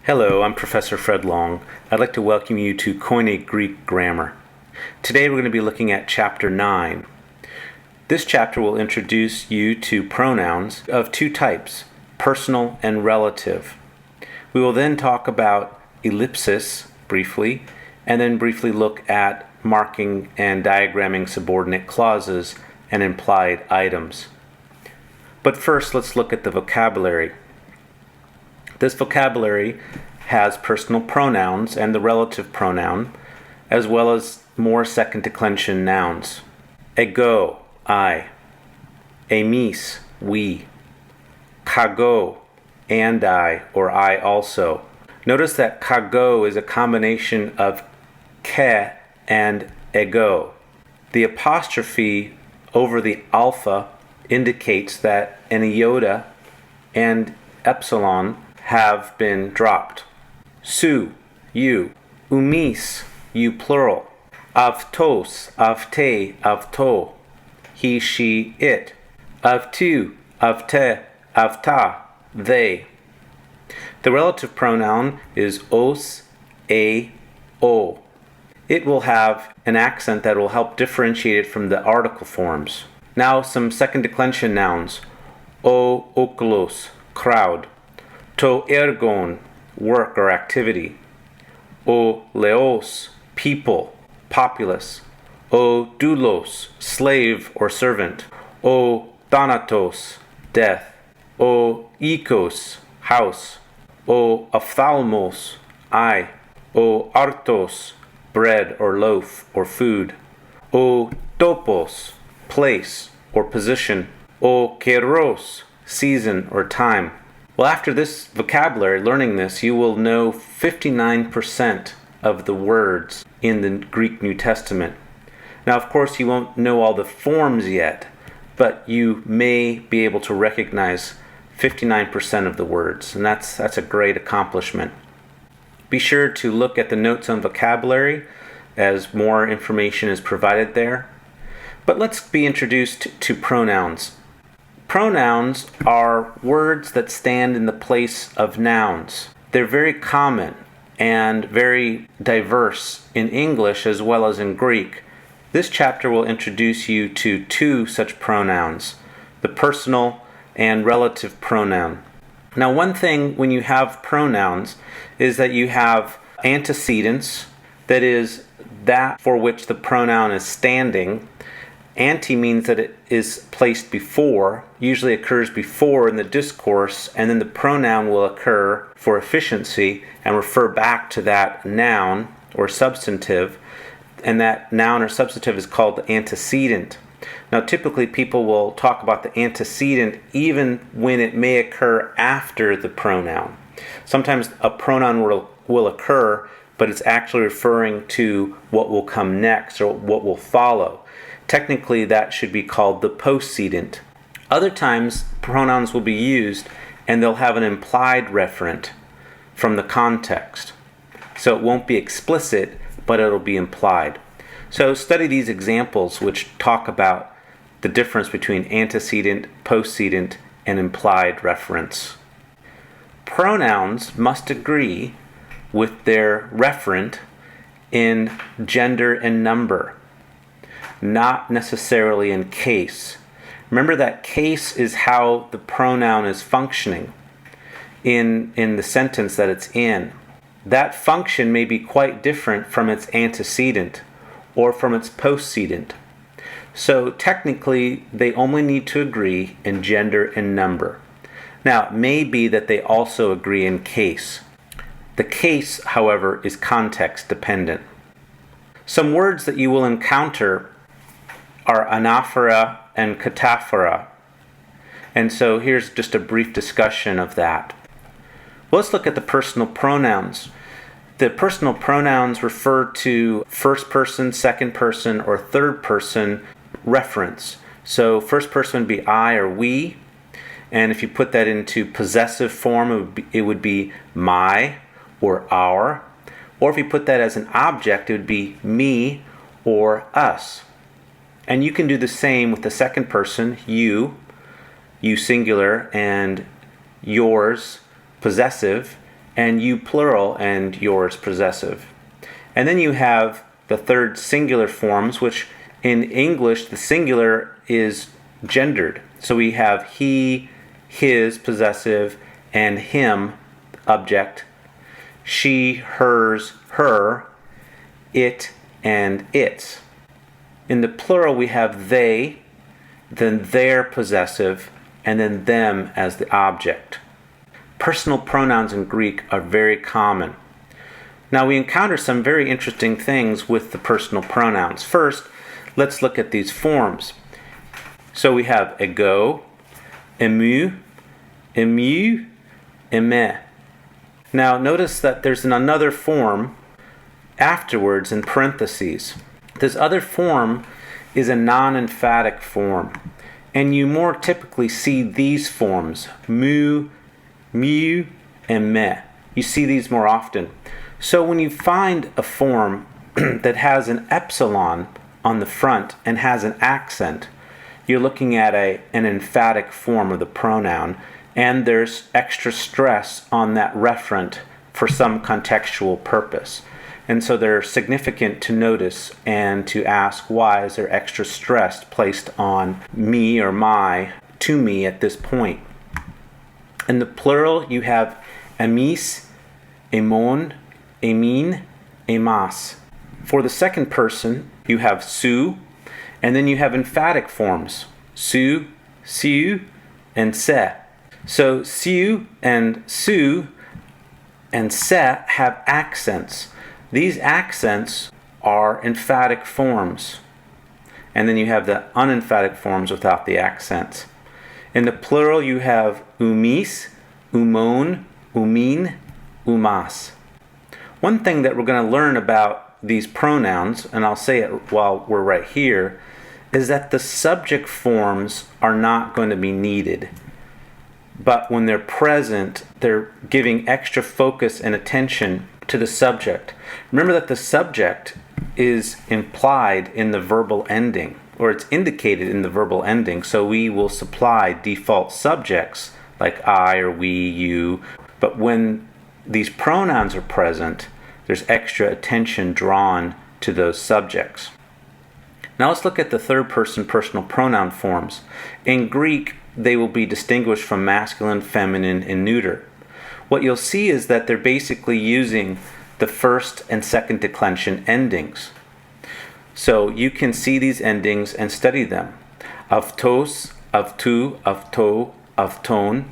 Hello, I'm Professor Fred Long. I'd like to welcome you to Koine Greek Grammar. Today we're going to be looking at Chapter 9. This chapter will introduce you to pronouns of two types, personal and relative. We will then talk about ellipsis briefly, and then briefly look at marking and diagramming subordinate clauses and implied items. But first, let's look at the vocabulary. This vocabulary has personal pronouns and the relative pronoun, as well as more second declension nouns. Ego, I. Emis, we. Kago, and I, or I also. Notice that kago is a combination of ke and ego. The apostrophe over the alpha indicates that an iota and epsilon have been dropped. Su, you. Umis, you plural. Avtos, avte, avto. He, she, it. Avtu, avte, avta, they. The relative pronoun is os, a, o. It will have an accent that will help differentiate it from the article forms. Now some second declension nouns. O, oklos, crowd. To ergon, work or activity. O leos, people, populace. O doulos, slave or servant. O thanatos, death. O ikos, house. O ophthalmos, eye. O artos, bread or loaf or food. O topos, place or position. O keros, season or time. Well, after this vocabulary, learning this, you will know 59% of the words in the Greek New Testament. Now, of course, you won't know all the forms yet, but you may be able to recognize 59% of the words, and that's a great accomplishment. Be sure to look at the notes on vocabulary as more information is provided there. But let's be introduced to pronouns. Pronouns are words that stand in the place of nouns. They're very common and very diverse in English as well as in Greek. This chapter will introduce you to two such pronouns, the personal and relative pronoun. Now, one thing when you have pronouns is that you have antecedents, that is, that for which the pronoun is standing. Ante means that it is placed before, usually occurs before in the discourse, and then the pronoun will occur for efficiency and refer back to that noun or substantive, and that noun or substantive is called the antecedent. Now, typically people will talk about the antecedent even when it may occur after the pronoun. Sometimes a pronoun will occur, but it's actually referring to what will come next or what will follow. Technically, that should be called the postcedent. Other times, pronouns will be used and they'll have an implied referent from the context. So it won't be explicit, but it'll be implied. So study these examples which talk about the difference between antecedent, postcedent, and implied reference. Pronouns must agree with their referent in gender and number, not necessarily in case. Remember that case is how the pronoun is functioning in the sentence that it's in. That function may be quite different from its antecedent or from its postcedent. So technically, they only need to agree in gender and number. Now, it may be that they also agree in case. The case, however, is context dependent. Some words that you will encounter are anaphora and cataphora. And so here's just a brief discussion of that. Well, let's look at the personal pronouns. The personal pronouns refer to first person, second person, or third person reference. So first person would be I or we. And if you put that into possessive form, it would be my or our. Or if you put that as an object, it would be me or us. And you can do the same with the second person, you singular, and yours, possessive, and you plural and yours possessive. And then you have the third singular forms, which in English the singular is gendered. So we have he, his possessive, and him object, she, hers, her, it, and its. In the plural we have they, then their possessive, and then them as the object. Personal pronouns in Greek are very common. Now we encounter some very interesting things with the personal pronouns. First, let's look at these forms. So we have ego, emu, emu, aimé. Now notice that there's another form afterwards in parentheses. This other form is a non-emphatic form, and you more typically see these forms, mu, mu, and me. You see these more often. So when you find a form that has an epsilon on the front and has an accent, you're looking at an emphatic form of the pronoun, and there's extra stress on that referent for some contextual purpose. And so they're significant to notice and to ask, why is there extra stress placed on me or my to me at this point? In the plural, you have amis, aimon, aimin, aimas. For the second person, you have su, and then you have emphatic forms, su, siu, and se. So siu and su and se have accents. These accents are emphatic forms. And then you have the unemphatic forms without the accents. In the plural, you have umis, umon, umin, umas. One thing that we're going to learn about these pronouns, and I'll say it while we're right here, is that the subject forms are not going to be needed. But when they're present, they're giving extra focus and attention to the subject. Remember that the subject is implied in the verbal ending, or it's indicated in the verbal ending, so we will supply default subjects like I or we, you. But when these pronouns are present, there's extra attention drawn to those subjects. Now let's look at the third person personal pronoun forms. In Greek, they will be distinguished from masculine, feminine, and neuter. What you'll see is that they're basically using the first and second declension endings. So you can see these endings and study them. Avtos, avtu, avto, avton,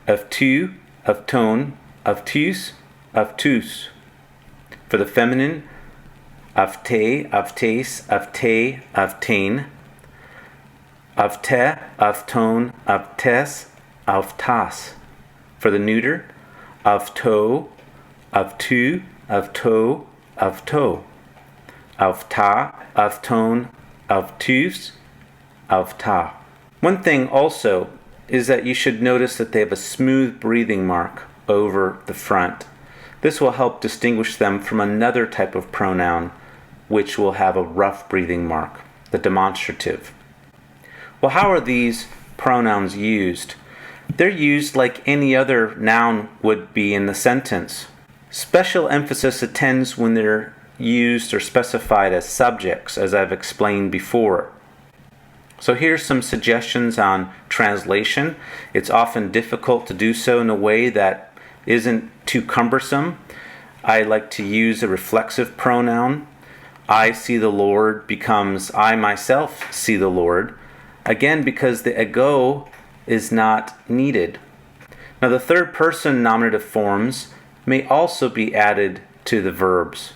avtu, avton, avtus, avtus. For the feminine, avte, avtes, avte, avtain, avte, avton, avtes, avtas. For the neuter, avto, avtu, avto, avto. Avta, avton, avtus, avta. One thing also is that you should notice that they have a smooth breathing mark over the front. This will help distinguish them from another type of pronoun which will have a rough breathing mark, the demonstrative. Well, how are these pronouns used? They're used like any other noun would be in the sentence. Special emphasis attends when they're used or specified as subjects, as I've explained before. So here's some suggestions on translation. It's often difficult to do so in a way that isn't too cumbersome. I like to use a reflexive pronoun. I see the Lord becomes I myself see the Lord. Again, because the ego is not needed. Now the third person nominative forms may also be added to the verbs.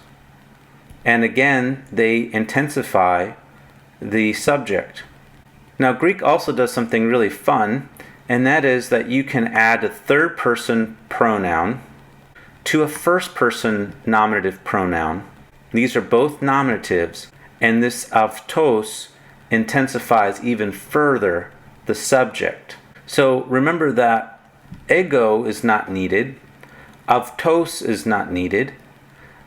And again, they intensify the subject. Now Greek also does something really fun, and that is that you can add a third person pronoun to a first person nominative pronoun. These are both nominatives, and this avtos intensifies even further the subject. So remember that ego is not needed, avtos is not needed,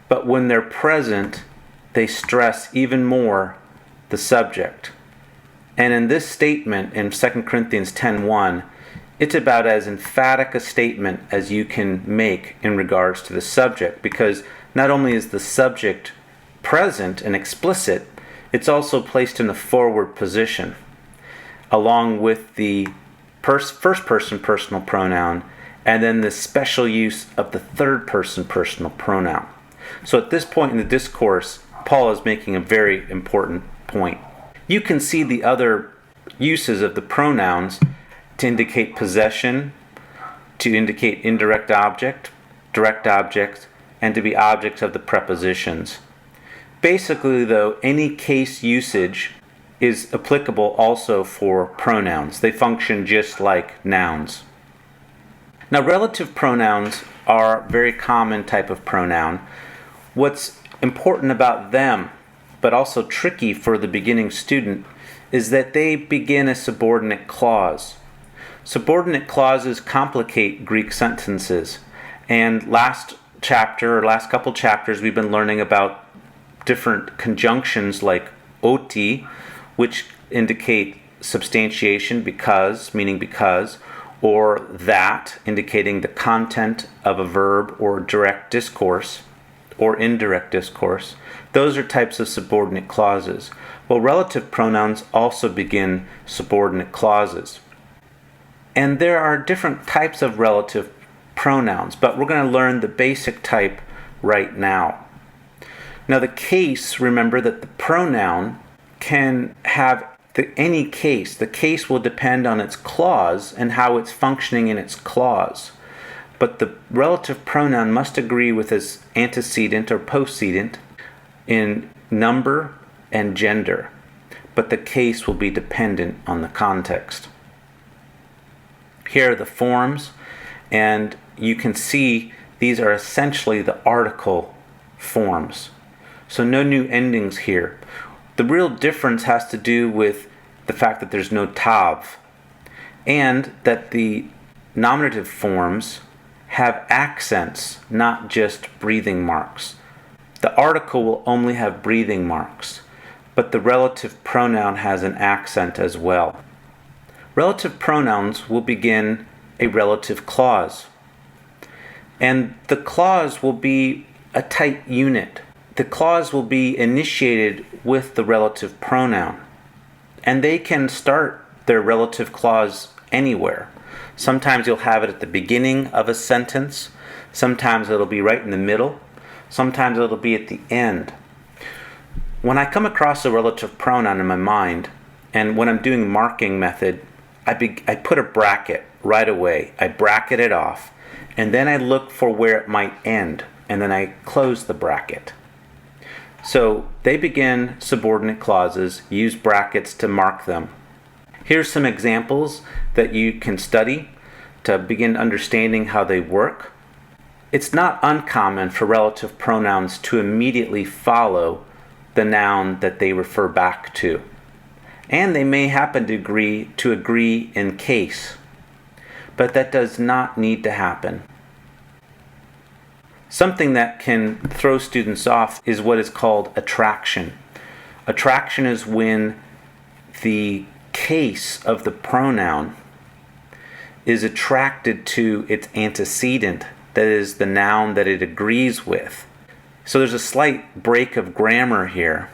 but when they're present, they stress even more the subject. And in this statement in 2 Corinthians 10:1, It's about as emphatic a statement as you can make in regards to the subject, because not only is the subject present and explicit, it's also placed in a forward position, along with the first person personal pronoun, and then the special use of the third person personal pronoun. So at this point in the discourse, Paul is making a very important point. You can see the other uses of the pronouns to indicate possession, to indicate indirect object, direct object, and to be objects of the prepositions. Basically, though, any case usage is applicable also for pronouns. They function just like nouns. Now, relative pronouns are a very common type of pronoun. What's important about them, but also tricky for the beginning student, is that they begin a subordinate clause. Subordinate clauses complicate Greek sentences. And last couple chapters, we've been learning about different conjunctions like oti, which indicate substantiation, because, meaning because, or that, indicating the content of a verb or direct discourse, or indirect discourse. Those are types of subordinate clauses. Well, relative pronouns also begin subordinate clauses. And there are different types of relative pronouns, but we're going to learn the basic type right now. Now, the case, remember that the pronoun can have any case. The case will depend on its clause and how it's functioning in its clause. But the relative pronoun must agree with its antecedent or postcedent in number and gender. But the case will be dependent on the context. Here are the forms, and you can see these are essentially the article forms. So no new endings here. The real difference has to do with the fact that there's no tav, and that the nominative forms have accents, not just breathing marks. The article will only have breathing marks, but the relative pronoun has an accent as well. Relative pronouns will begin a relative clause, and the clause will be a tight unit. The clause will be initiated with the relative pronoun, and they can start their relative clause anywhere. Sometimes you'll have it at the beginning of a sentence, sometimes it'll be right in the middle, sometimes it'll be at the end. When I come across a relative pronoun in my mind, and when I'm doing marking method, I put a bracket right away. I bracket it off, and then I look for where it might end, and then I close the bracket. So they begin subordinate clauses, use brackets to mark them. Here's some examples that you can study to begin understanding how they work. It's not uncommon for relative pronouns to immediately follow the noun that they refer back to. And they may happen to agree in case, but that does not need to happen. Something that can throw students off is what is called attraction. Attraction is when the case of the pronoun is attracted to its antecedent, that is, the noun that it agrees with. So there's a slight break of grammar here,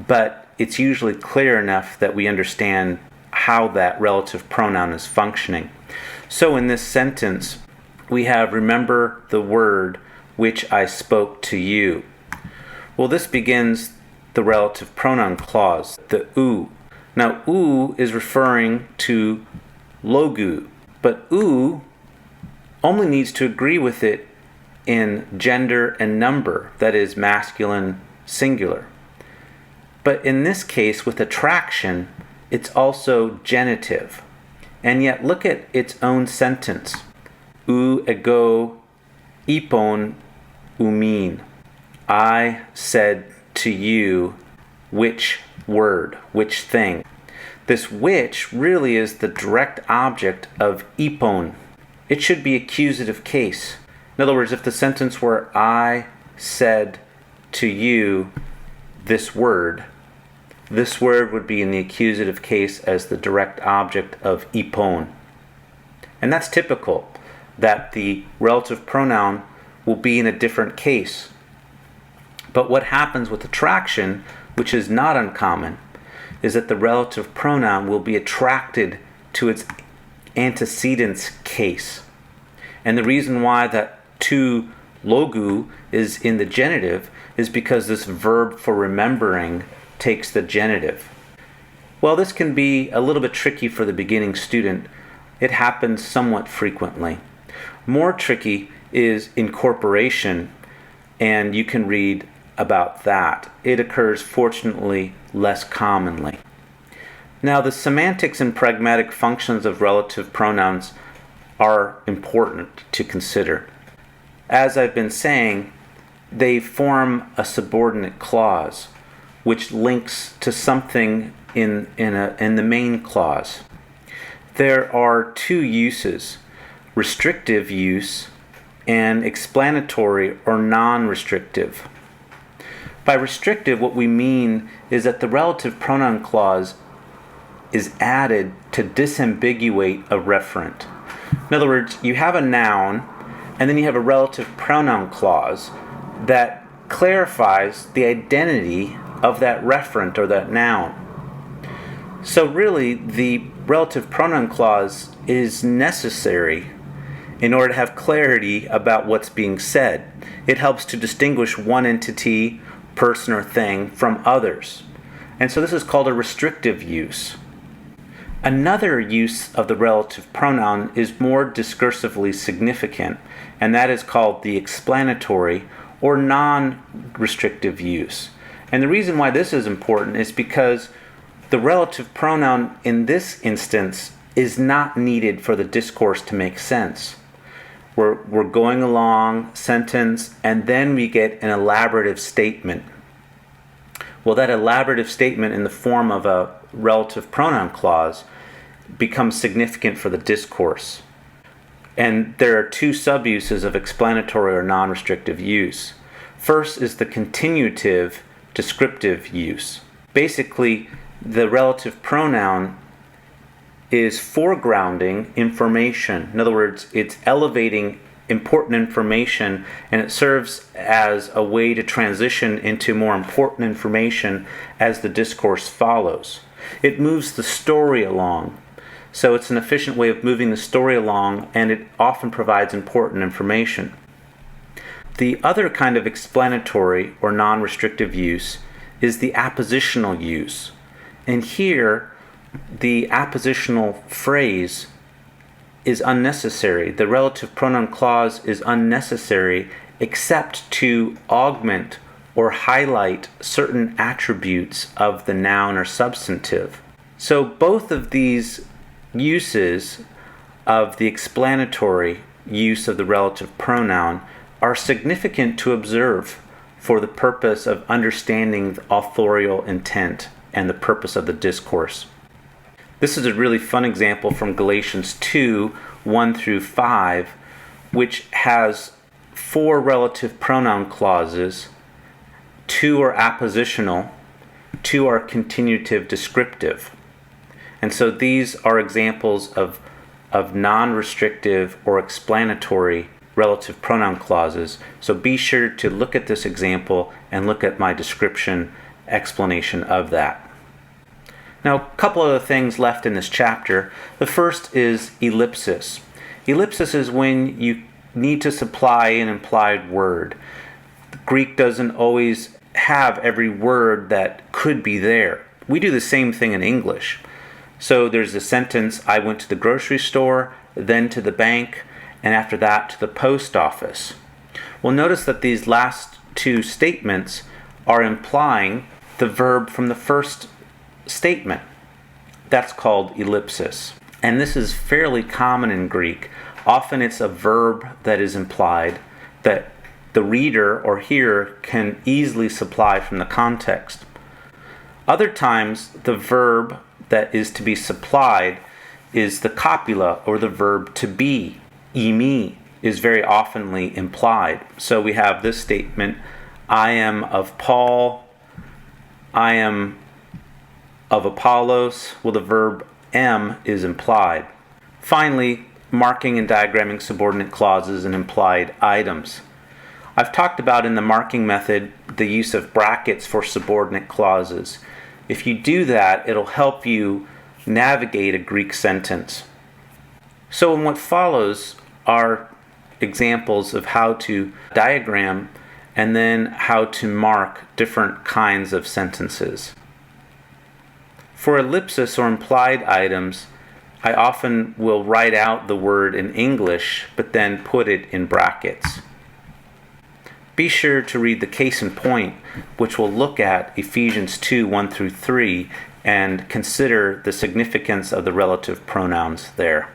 but it's usually clear enough that we understand how that relative pronoun is functioning. So in this sentence, we have, remember the word which I spoke to you. Well, this begins the relative pronoun clause, the u. Now, u is referring to logu, but u only needs to agree with it in gender and number, that is, masculine singular. But in this case, with attraction, it's also genitive. And yet, look at its own sentence. U ego ipon umin. I said to you, which word, which thing. This which really is the direct object of ipon. It should be accusative case. In other words, if the sentence were I said to you this word would be in the accusative case as the direct object of ipon. And that's typical, that the relative pronoun will be in a different case. But what happens with attraction, which is not uncommon, is that the relative pronoun will be attracted to its antecedent's case. And the reason why that to logu is in the genitive is because this verb for remembering takes the genitive. Well, this can be a little bit tricky for the beginning student. It happens somewhat frequently. More tricky is incorporation, and you can read about that. It occurs, fortunately, less commonly. Now, the semantics and pragmatic functions of relative pronouns are important to consider. As I've been saying, they form a subordinate clause, which links to something in the main clause. There are two uses, restrictive use and explanatory or non-restrictive. By restrictive, what we mean is that the relative pronoun clause is added to disambiguate a referent. In other words, you have a noun and then you have a relative pronoun clause that clarifies the identity of that referent or that noun. So really, the relative pronoun clause is necessary in order to have clarity about what's being said. It helps to distinguish one entity, person, or thing from others. And so this is called a restrictive use. Another use of the relative pronoun is more discursively significant, and that is called the explanatory or non-restrictive use. And the reason why this is important is because the relative pronoun in this instance is not needed for the discourse to make sense. We're going along, sentence, and then we get an elaborative statement. Well, that elaborative statement in the form of a relative pronoun clause becomes significant for the discourse. And there are two sub-uses of explanatory or non-restrictive use. First is the continuative descriptive use. Basically, the relative pronoun is foregrounding information. In other words, it's elevating important information, and it serves as a way to transition into more important information as the discourse follows. It moves the story along. So it's an efficient way of moving the story along, and it often provides important information. The other kind of explanatory or non-restrictive use is the appositional use. And here, the appositional phrase is unnecessary. The relative pronoun clause is unnecessary except to augment or highlight certain attributes of the noun or substantive. So both of these uses of the explanatory use of the relative pronoun are significant to observe for the purpose of understanding the authorial intent and the purpose of the discourse. This is a really fun example from Galatians 2, 1 through 5, which has 4 relative pronoun clauses. 2 are appositional, 2 are continuative descriptive. And so these are examples of non-restrictive or explanatory relative pronoun clauses. So be sure to look at this example and look at my description explanation of that. Now, a couple other things left in this chapter. The first is ellipsis. Ellipsis is when you need to supply an implied word. Greek doesn't always have every word that could be there. We do the same thing in English. So there's a sentence, I went to the grocery store, then to the bank, and after that to the post office. Well, notice that these last two statements are implying the verb from the first statement. That's called ellipsis. And this is fairly common in Greek. Often it's a verb that is implied that the reader or hearer can easily supply from the context. Other times, the verb that is to be supplied is the copula, or the verb to be. Eimi is very oftenly implied. So we have this statement, I am of Paul, I am of Apollos. Well, the verb am is implied. Finally, marking and diagramming subordinate clauses and implied items. I've talked about in the marking method the use of brackets for subordinate clauses. If you do that, it'll help you navigate a Greek sentence. So in what follows are examples of how to diagram and then how to mark different kinds of sentences. For ellipsis or implied items, I often will write out the word in English but then put it in brackets. Be sure to read the case in point, which will look at Ephesians 2, 1 through 3, and consider the significance of the relative pronouns there.